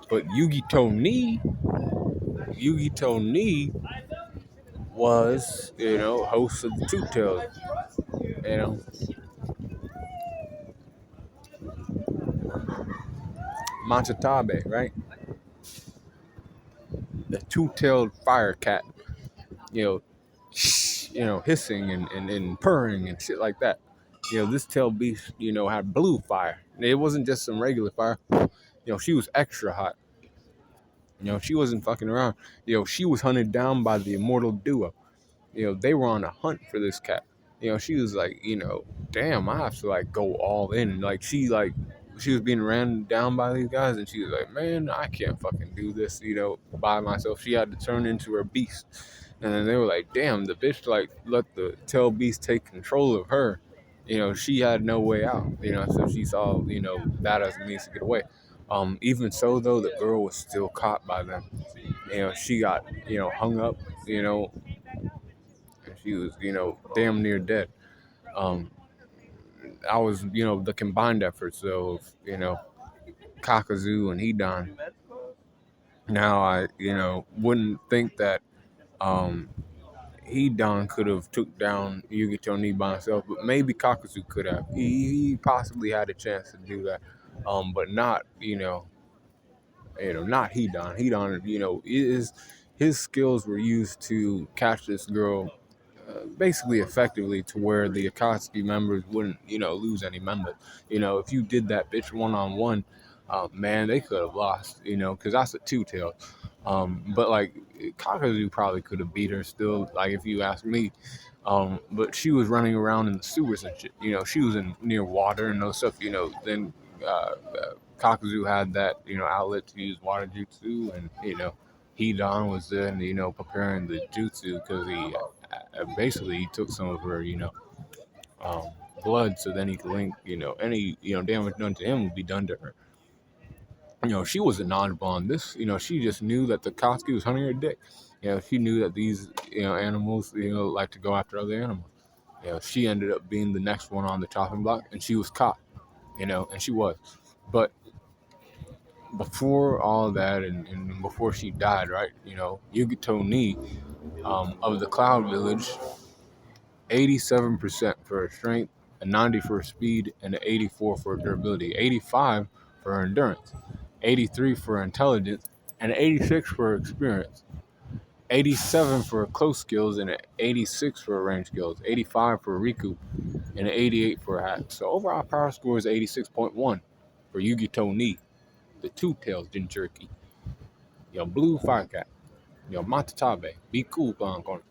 But Yugito Ni was, host of the Two Tails, you know, Matatabe, right? The two-tailed fire cat, you know, hissing and purring and shit like that. This tail beast, had blue fire. It wasn't just some regular fire. She was extra hot. She wasn't fucking around. She was hunted down by the immortal duo. They were on a hunt for this cat. She was like, damn, I have to like go all in. Like she was being ran down by these guys, and she was like, man, I can't fucking do this, by myself. She had to turn into her beast. And then they were like, damn, the bitch like let the tail beast take control of her. She had no way out. So she saw, that as a means to get away. Even so though, the girl was still caught by them. She got, hung up, and she was, damn near dead. Um, I was, the combined efforts though of, Kakazu and Hidan. Now I, wouldn't think that um, Hidan could have took down Yugito Ni by himself, but maybe Kakazu could have. He possibly had a chance to do that, but not, not Hidan. Hidan, his skills were used to catch this girl basically effectively to where the Akatsuki members wouldn't, lose any members. If you did that bitch one-on-one, man, they could have lost, because that's a two-tail. But like Kakazu probably could have beat her still, like if you ask me. But she was running around in the sewers and shit. She was in near water and those stuff. Then Kakazu had that, outlet to use water jutsu, and Hidan was then, preparing the jutsu because basically he took some of her, um, blood, so then he could link, any, damage done to him would be done to her. She was a non-blonde. This, she just knew that the Koski was hunting her dick. She knew that these, animals, like to go after other animals. She ended up being the next one on the chopping block, and she was caught, and she was. But before all that, and before she died, right, Yugito Ni of the Cloud Village, 87% for her strength, a 90 for her speed, and an 84 for her durability, 85 for her endurance, 83 for her intelligence, and 86 for her experience, 87 for her close skills, and an 86 for her range skills, 85 for her recoup, and an 88 for her hack. So overall power score is 86.1 for Yugito Ni, the Two Tails Jinchuriki. Blue Firecat. Matatabe. Be cool, Corner.